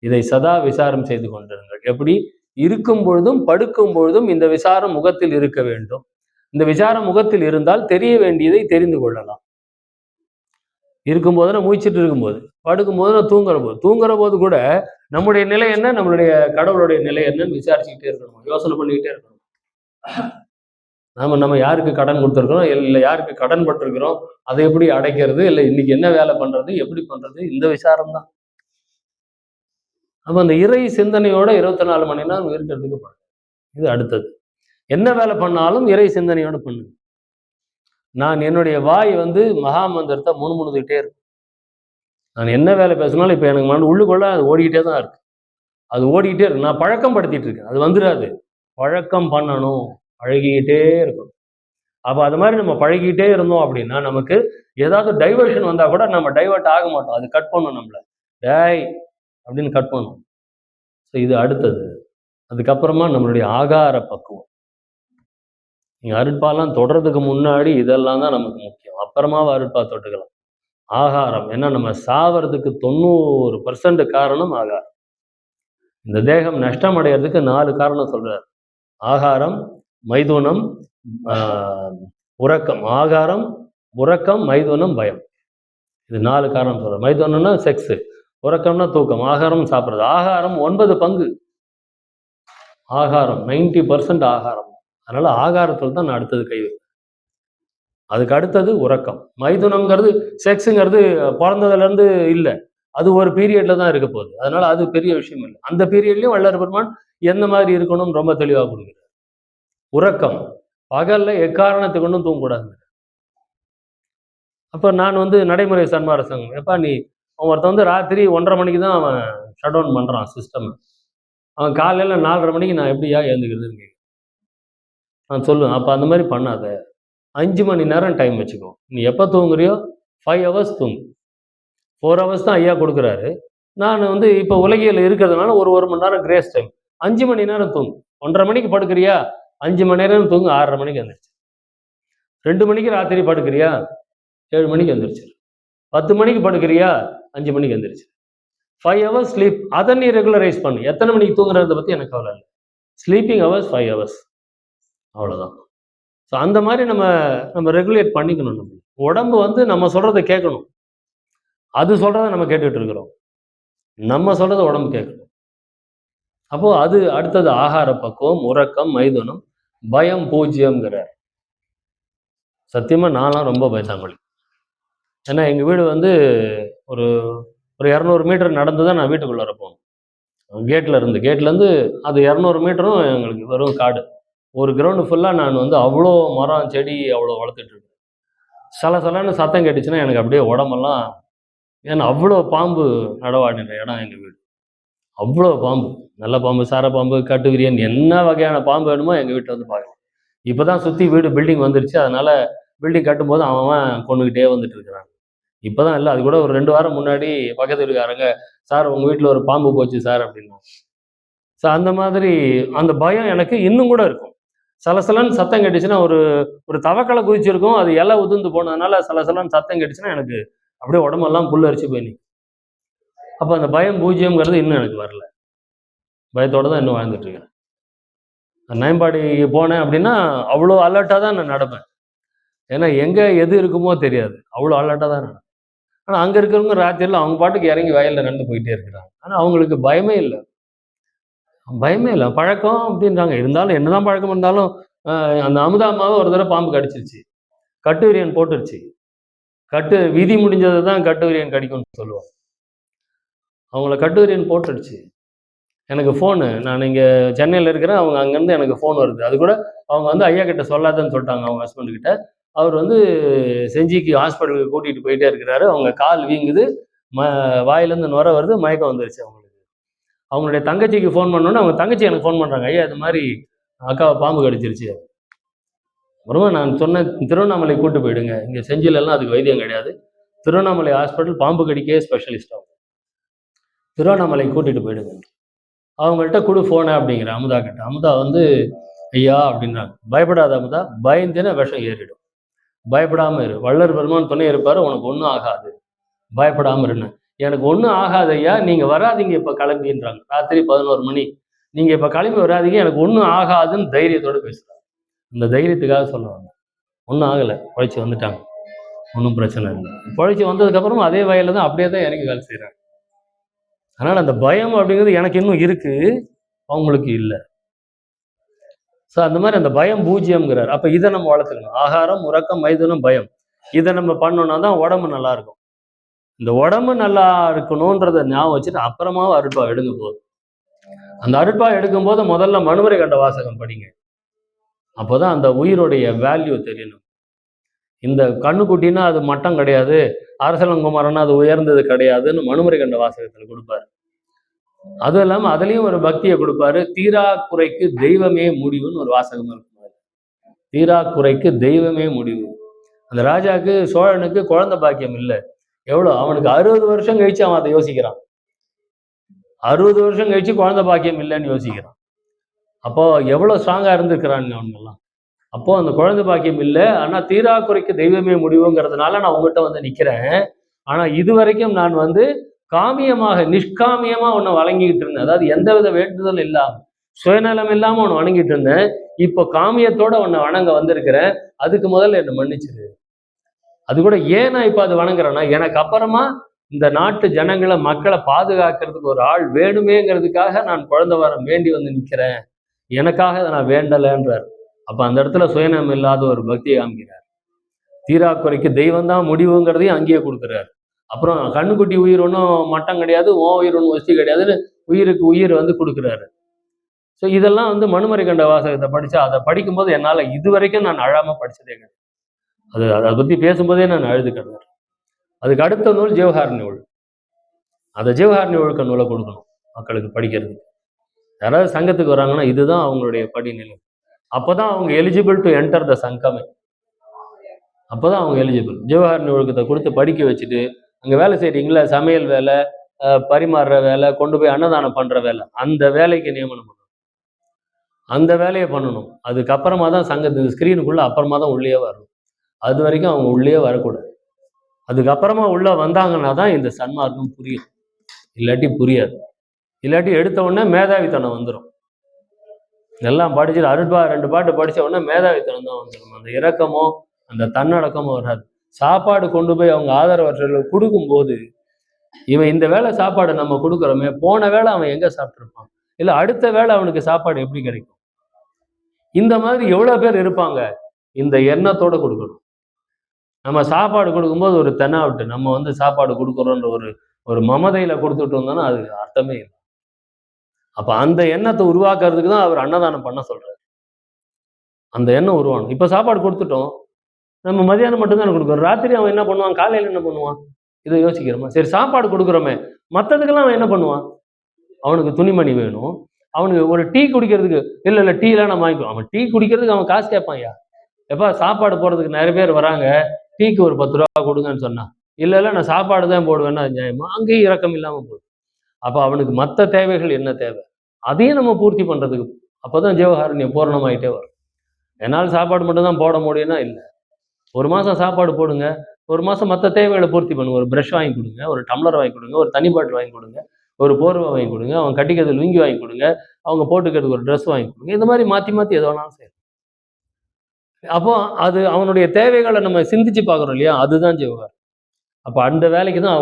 இதை சதா விசாரம் செய்து கொண்டிருங்கள். எப்படி? இருக்கும் பொழுதும் படுக்கும் பொழுதும் இந்த விசாரம் முகத்தில் இருக்க வேண்டும். இந்த விசாரம் முகத்தில் இருந்தால் தெரிய வேண்டியதை தெரிந்து கொள்ளலாம். இருக்கும்போது மூச்சுட்டு இருக்கும்போது, படுக்கும்போது தூங்குற போது கூட நம்முடைய நிலை என்ன, நம்மளுடைய கடவுளுடைய நிலை என்னன்னு விசாரிச்சுக்கிட்டே இருக்கணும், யோசனை பண்ணிக்கிட்டே இருக்கணும். நம்ம யாருக்கு கடன் கொடுத்துருக்கிறோம், இல்லை யாருக்கு கடன் பட்டிருக்கிறோம், அதை எப்படி அடைக்கிறது, இல்லை இன்னைக்கு என்ன வேலை பண்றது, எப்படி பண்றது, இந்த விசாரம் தான். அப்ப அந்த இறை சிந்தனையோட 24 மணி நேரம் இருக்கிறதுக்கு பண்ணுங்க. இது அடுத்தது. என்ன வேலை பண்ணாலும் இறை சிந்தனையோட பண்ணுங்க. நான் என்னுடைய வாய் மகாமந்திரத்தை முணுமுணுத்துக்கிட்டே இருக்கும். நான் என்ன வேலை பேசினாலும் இப்ப எனக்கு உள்ளுக்குள்ள அது ஓடிக்கிட்டே தான் இருக்கு. அது ஓடிக்கிட்டே இருக்கு. நான் பழக்கம் படுத்திட்டு இருக்கேன். அது வந்துடாது. பழக்கம் பண்ணணும், பழகிக்கிட்டே இருக்கணும். அப்ப அது மாதிரி நம்ம பழகிக்கிட்டே இருந்தோம் அப்படின்னா நமக்கு ஏதாவது டைவர்ஷன் வந்தா கூட நம்ம டைவர்ட் ஆக மாட்டோம். அது கட் பண்ணும் நம்மள. டேய் அப்படின்னு கட் பண்ணும். ஸோ இது அடுத்தது. அதுக்கப்புறமா நம்மளுடைய ஆகார பக்குவம். நீங்க அருட்பாலாம் தொடுறதுக்கு முன்னாடி இதெல்லாம் தான் நமக்கு முக்கியம். அப்புறமாவும் அருட்பா தொட்டுக்கலாம். ஆகாரம். ஏன்னா நம்ம சாவறதுக்கு 90% காரணம் ஆகாரம். இந்த தேகம் நஷ்டம் அடைகிறதுக்கு 4 காரணம் சொல்றாரு. ஆகாரம், மைதுனம், உறக்கம். ஆகாரம், உறக்கம், மைதுனம், பயம். இது 4 காரணம் சொல்றாரு. மைதுனம்னா செக்ஸ், உறக்கம்னா தூக்கம், ஆகாரம் சாப்பிட்றது. ஆகாரம் 9 பங்கு. ஆகாரம் 90% ஆகாரம். அதனால ஆகாரத்தில் தான் நான் அடுத்தது கை வைப்பேன். அதுக்கு அடுத்தது உறக்கம். மைதுனம்ங்கிறது செக்ஸுங்கிறது பிறந்ததுலேருந்து இல்லை, அது ஒரு பீரியட்ல தான் இருக்க போகுது. அதனால அது பெரிய விஷயம் இல்லை. அந்த பீரியட்லயும் வள்ளல் பெருமான் எந்த மாதிரி இருக்கணும்னு ரொம்ப தெளிவாக கொடுக்குறார். உறக்கம் பகல்ல எக்காரணத்தை கொண்டும் தூங்கக்கூடாதுங்க. அப்ப நான் நடைமுறை சன்மார சங்கம், எப்பா நீ ஒருத்தன் ராத்திரி 1:30 மணிக்கு தான் அவன் ஷட் டவுன் பண்றான் சிஸ்டம். அவன் காலையில 4:30 மணிக்கு நான் எப்படியா எழுந்துக்கிறதுன்னு நான் சொல்லுவேன். அப்ப அந்த மாதிரி பண்ணாத. 5 மணி நேரம் டைம் வச்சுக்கோ. நீ எப்போ தூங்குறியோ 5 hours தூங்கு. 4 hours தான் ஐயா கொடுக்குறாரு. நான் இப்போ உலகியல் இருக்கிறதுனால ஒரு மணி நேரம் கிரேஸ் டைம். 5 மணி நேரம் தூங்கு. 1:30 மணிக்கு படுக்கிறியா, 5 மணி நேரம் தூங்கு. 6:30 மணிக்கு எழுந்திரிச்சு. 2 மணிக்கு ராத்திரி படுக்கிறியா, 7 மணிக்கு எழுந்திரிச்சு. 10 மணிக்கு படுக்கிறியா, 5 மணிக்கு எழுந்திரிச்சு. 5 hours ஸ்லீப். அதை நீ ரெகுலரைஸ் பண்ணு. எத்தனை மணிக்கு தூங்குறத பற்றி எனக்கு கவலை இல்லை. ஸ்லீப்பிங் ஹவர்ஸ் 5 hours, அவ்வளோதான். ஸோ அந்த மாதிரி நம்ம ரெகுலேட் பண்ணிக்கணும். நம்ம உடம்பு நம்ம சொல்கிறத கேட்கணும். அது சொல்கிறத நம்ம கேட்டுட்டு இருக்கிறோம். நம்ம சொல்கிறத உடம்பு கேட்கணும். அப்போது அது அடுத்தது ஆகார பக்குவம், உறக்கம், மைதுனம், பயம் பூஜ்யம்ங்கிற. சத்தியமாக நான்லாம் ரொம்ப பயந்தாங்கொழி. ஏன்னா எங்கள் வீடு ஒரு 200 மீட்டர் நடந்து தான் நான் வீட்டுக்குள்ளார போகணும். கேட்லேருந்து அது 200 மீட்டரும் எங்களுக்கு வெறும் காடு. ஒரு கிரவுண்டு ஃபுல்லாக நான் அவ்வளோ மரம் செடி அவ்வளோ வளர்த்துட்டு இருக்கேன். சலன்னு சத்தம் கேட்டுச்சுன்னா எனக்கு அப்படியே உடம்பெல்லாம், ஏன்னா அவ்வளோ பாம்பு நடவாடின இடம் எங்கள் வீடு. அவ்வளோ பாம்பு, நல்ல பாம்பு, சார பாம்பு, கட்டு விரியன், என்ன வகையான பாம்பு வேணுமோ எங்கள் வீட்டில் பார்க்கலாம். இப்போ தான் சுற்றி வீடு பில்டிங் வந்துருச்சு. அதனால் பில்டிங் கட்டும்போது அவன் கொண்டுக்கிட்டே வந்துட்டு இருக்கிறான். இப்போ தான் இல்லை, அது கூட ஒரு 2 வாரம் முன்னாடி பக்கத்து வீட்டுக்காரங்க, சார் உங்கள் வீட்டில் ஒரு பாம்பு போச்சு சார் அப்படின்னா. ஸோ அந்த மாதிரி அந்த பயம் எனக்கு இன்னும் கூட இருக்கும். சலசலன்னு சத்தம் கேட்டுச்சுன்னா, ஒரு தவக்களை குதிச்சிருக்கும், அது இலை உதிர்ந்து போனதுனால சலசலன்னு சத்தம் கேட்டுச்சுன்னா எனக்கு அப்படியே உடம்பெல்லாம் புல் அரிச்சு போய் நிற்கும். அப்போ அந்த பயம் பூஜ்யம்ங்கிறது இன்னும் எனக்கு வரல. பயத்தோடு தான் இன்னும் வாழ்ந்துட்டு இருக்கேன். நயம்பாடி போனேன் அப்படின்னா அவ்வளோ அலர்ட்டாக தான் நான் நடப்பேன். ஏன்னா எங்கே எது இருக்குமோ தெரியாது, அவ்வளோ அலர்ட்டாக தான் நடப்பேன். ஆனால் அங்கே இருக்கிறவங்க ராத்திரியில் அவங்க பாட்டுக்கு இறங்கி வயலில் நடந்து போயிட்டே இருக்கிறாங்க. ஆனால் அவங்களுக்கு பயமே இல்லை. பழக்கம் அப்படின்றாங்க. இருந்தாலும் என்னதான் பழக்கம் இருந்தாலும் அந்த அமுதா அம்மாவை ஒரு தடவை பாம்பு கடிச்சிருச்சு. கட்டுவிரியன் போட்டுருச்சு. விதி முடிஞ்சதை தான் கட்டுவிரியன் கடிக்கும்னு சொல்லுவாங்க. அவங்கள கட்டுவிரியன் போட்டுடுச்சு. எனக்கு ஃபோனு, நான் இங்கே சென்னையில் இருக்கிறேன், அவங்க அங்கேருந்து எனக்கு ஃபோன் வருது. அது கூட அவங்க ஐயா கிட்ட சொல்லாதன்னு சொல்லிட்டாங்க அவங்க ஹஸ்பண்டுக்கிட்ட. அவர் செஞ்சிக்கு ஹாஸ்பிட்டலுக்கு கூட்டிகிட்டு போயிட்டே இருக்கிறாரு. அவங்க கால் வீங்குது, வாயிலேருந்து நுர வருது, மயக்கம் வந்துருச்சு அவங்களுக்கு. அவங்களுடைய தங்கச்சிக்கு ஃபோன் பண்ணோன்னே அவங்க தங்கச்சி எனக்கு ஃபோன் பண்ணுறாங்க, ஐயா இது மாதிரி அக்காவை பாம்பு கடிச்சிருச்சு. அப்புறமா நான் சொன்னேன், திருவண்ணாமலை கூட்டு போயிடுங்க, இங்கே செஞ்சிலெல்லாம் அதுக்கு வைத்தியம் கிடையாது. திருவண்ணாமலை ஹாஸ்பிட்டல் பாம்பு கடிக்கே ஸ்பெஷலிஸ்ட் ஆகும், திருவண்ணாமலை கூட்டிகிட்டு போயிடுங்க. அவங்கள்ட்ட கொடு ஃபோனை அப்படிங்கிற அமுதா கிட்ட. அமுதா ஐயா அப்படின்றாங்க. பயப்படாத அமுதா, பயந்தேன்னா விஷம் ஏறிடும், பயப்படாமல் இரு, வள்ளல் பெருமான் துணை இருப்பார், உனக்கு ஒன்றும் ஆகாது, பயப்படாமல் இருன்னு. எனக்கு ஒன்றும் ஆகாது ஐயா, நீங்கள் வராதீங்க இப்போ கிளம்பின்றாங்க. ராத்திரி 11 மணி. நீங்கள் இப்போ கிளம்பி வராதீங்க, எனக்கு ஒன்றும் ஆகாதுன்னு தைரியத்தோடு பேசுகிறாங்க. இந்த தைரியத்துக்காக சொல்லுவாங்க. ஒன்றும் ஆகலை, பொழைச்சி வந்துட்டாங்க, ஒன்றும் பிரச்சனை இல்லை. பொழைச்சி வந்ததுக்கப்புறம் அதே வயலில் தான் அப்படியே தான் இறங்கி வேலை செய்கிறாங்க. அதனால் அந்த பயம் அப்படிங்கிறது எனக்கு இன்னும் இருக்குது, அவங்களுக்கு இல்லை. ஸோ அந்த மாதிரி அந்த பயம் பூஜ்யம்ங்கிறார். அப்போ இதை நம்ம வளர்த்துக்கணும். ஆகாரம், உறக்கம், மைதுனம், பயம். இதை நம்ம பண்ணோம்னா தான் உடம்பு நல்லா இருக்கும். இந்த உடம்பு நல்லா இருக்கணும்ன்றத ஞாபகம் வச்சுட்டு அப்புறமாவும் அருட்பா எடுங்க போதும். அந்த அருட்பா எடுக்கும்போது முதல்ல மனுமுறை கண்ட வாசகம் படிங்க. அப்போதான் அந்த உயிரோடைய வேல்யூ தெரியணும். இந்த கண்ணுக்குட்டின்னா அது மட்டம் கிடையாது, அரசலங்குமாரன்னா அது உயர்ந்தது கிடையாதுன்னு மனுமுறை கண்ட வாசகத்தில் கொடுப்பாரு. அதுவும் இல்லாமல் அதுலேயும் ஒரு பக்தியை கொடுப்பாரு. தீரா குறைக்கு தெய்வமே முடிவுன்னு ஒரு வாசகம் இருக்கும். தீரா குறைக்கு தெய்வமே முடிவு. அந்த ராஜாவுக்கு சோழனுக்கு குழந்தை பாக்கியம் இல்லை. எவ்வளோ, அவனுக்கு 60 வருஷம் கழிச்சு அவன் அதை யோசிக்கிறான். 60 வருஷம் கழிச்சு குழந்தை பாக்கியம் இல்லைன்னு யோசிக்கிறான். அப்போ எவ்வளோ ஸ்ட்ராங்காக இருந்திருக்கிறானுங்க அவனுங்கெல்லாம். அப்போ அந்த குழந்தை பாக்கியம் இல்லை, ஆனால் தீரா குறைக்கு தெய்வமே முடிவுங்கிறதுனால நான் உங்கள்கிட்ட வந்து நிற்கிறேன். ஆனால் இது வரைக்கும் நான் வந்து காமியமாக நிஷ்காமியமா உன்னை வழங்கிக்கிட்டு இருந்தேன். அதாவது எந்தவித வேண்டுதல் இல்லாமல், சுயநலம் இல்லாமல் உன்னை வணங்கிட்டு இருந்தேன். இப்போ காமியத்தோட உன்னை வணங்க வந்திருக்கிறேன். அதுக்கு முதல்ல என்னை மன்னிச்சிரு. அது கூட ஏன் நான் இப்போ அது வணங்குறேன்னா, எனக்கு அப்புறமா இந்த நாட்டு ஜனங்களை, மக்களை பாதுகாக்கிறதுக்கு ஒரு ஆள் வேணுமேங்கிறதுக்காக நான் குழந்தை வரம் வேண்டி வந்து நிற்கிறேன். எனக்காக அதை நான் வேண்டலைன்றார். அப்போ அந்த இடத்துல சுயநலம் இல்லாத ஒரு பக்தியை காமிக்கிறார். தீராக்குறைக்கு தெய்வம் தான் முடிவுங்கிறதையும் அங்கேயே கொடுக்குறாரு. அப்புறம் கண்ணுக்குட்டி உயிர் ஒன்றும் மட்டம் கிடையாது, உயிர் ஒன்றும் வசதி கிடையாதுன்னு உயிருக்கு உயிர் வந்து கொடுக்குறாரு. ஸோ இதெல்லாம் வந்து மனுமுறை கண்ட வாசகத்தை படித்தா, அதை படிக்கும்போது என்னால் இது வரைக்கும் நான் அழாமல் படித்ததே கிடையாது. அதை பற்றி பேசும்போதே நான் அழுது கிடந்தேன். அதுக்கு அடுத்த நூல் ஜீவகாருண்ய நூல். அதை ஜீவகாருண்ய ஒழுக்க நூலை கொடுக்கணும் மக்களுக்கு படிக்கிறதுக்கு. யாராவது சங்கத்துக்கு வராங்கன்னா இதுதான் அவங்களுடைய படிநிலை. அப்போதான் அவங்க எலிஜிபிள் டு என்டர் த சங்கமே. அப்போதான் அவங்க எலிஜிபிள். ஜீவகாருண்ய ஒழுக்கத்தை கொடுத்து படிக்க வச்சுட்டு, அங்கே வேலை செய்கிறீங்களா, சமையல் வேலை, பரிமாறுற வேலை, கொண்டு போய் அன்னதானம் பண்ணுற வேலை, அந்த வேலைக்கு நியமனம் பண்ணணும். அந்த வேலையை பண்ணணும். அதுக்கப்புறமா தான் சங்கத்து ஸ்க்ரீனுக்குள்ளே அப்புறமா தான் உள்ளே வரணும். அது வரைக்கும் அவங்க உள்ளே வரக்கூடாது. அதுக்கப்புறமா உள்ளே வந்தாங்கன்னா தான் இந்த சன்மார்க்கம் புரியும். இல்லாட்டி புரியாது. இல்லாட்டி எடுத்த உடனே மேதாவித்தனம் வந்துடும். எல்லாம் படிச்சுட்டு அருட்பா 2 பாட்டு படித்த உடனே மேதாவித்தனம் தான் வந்துடும். அந்த இரக்கமோ அந்த தன்னடக்கமோ வராது. சாப்பாடு கொண்டு போய் அவங்க ஆதரவற்றவர்களுக்கு கொடுக்கும்போது, இவன் இந்த வேளை சாப்பாடு நம்ம கொடுக்குறோமே, போன வேளை அவன் எங்கே சாப்பிட்ருப்பான், இல்லை அடுத்த வேளை அவனுக்கு சாப்பாடு எப்படி கிடைக்கும்? இந்த மாதிரி எவ்வளோ பேர் இருப்பாங்க. இந்த எண்ணத்தோடு கொடுக்கணும். நம்ம சாப்பாடு கொடுக்கும்போது ஒரு தெனாவிட்டு நம்ம வந்து சாப்பாடு கொடுக்குறோன்ற ஒரு மமதையில் கொடுத்துட்டு வந்தோம்னா அது அர்த்தமே இல்லை. அப்போ அந்த எண்ணத்தை உருவாக்குறதுக்கு தான் அவர் அன்னதானம் பண்ண சொல்றாரு. அந்த எண்ணம் உருவானும். இப்போ சாப்பாடு கொடுத்துட்டோம், நம்ம மதியானம் மட்டும்தான் கொடுக்குறோம். ராத்திரி அவன் என்ன பண்ணுவான், காலையில் என்ன பண்ணுவான், இதை யோசிக்கிறோமா? சரி, சாப்பாடு கொடுக்குறோமே, மற்றதுக்கெல்லாம் அவன் என்ன பண்ணுவான்? அவனுக்கு துணிமணி வேணும், அவனுக்கு ஒரு டீ குடிக்கிறதுக்கு, இல்லை டீலாம் நம்ம வாங்கிக்குவோம். அவன் டீ குடிக்கிறதுக்கு அவன் காசு கேட்பான்யா. எப்போ சாப்பாடு போடுறதுக்கு நிறைய பேர் வராங்க, டீக்கு ஒரு 10 ரூபா கொடுங்கன்னு சொன்னா, இல்லை நான் சாப்பாடு தான் போடுவேன்னா அது நியாயமா? அங்கேயும் இரக்கம் இல்லாமல் போகுது. அப்போ அவனுக்கு மற்ற தேவைகள் என்ன தேவை, அதையும் நம்ம பூர்த்தி பண்ணுறதுக்கு அப்போதான் ஜீவகாருண்யம் பூரணமாயிட்டே வரும். என்னால் சாப்பாடு மட்டும் தான் போட முடியும்னா இல்லை. ஒரு மாதம் சாப்பாடு போடுங்க, ஒரு மாதம் மற்ற தேவைகளை பூர்த்தி பண்ணுங்க. ஒரு ப்ரஷ் வாங்கி கொடுங்க, ஒரு டம்ளர் வாங்கி கொடுங்க, ஒரு தனி பாட்டில் வாங்கி கொடுங்க, ஒரு போர்வை வாங்கி கொடுங்க, அவங்க கட்டிக்கிறது லுங்கி வாங்கி கொடுங்க, அவங்க போட்டுக்கிறதுக்கு ஒரு ட்ரெஸ் வாங்கி கொடுங்க. இந்த மாதிரி மாற்றி மாற்றி எது வேணாலும் செய்யணும். அப்போ அது அவனுடைய தேவைகளை நம்ம சிந்திச்சு பார்க்குறோம் இல்லையா, அதுதான் ஜீவகாருண்யம். அப்போ அந்த வேலைக்கு தான்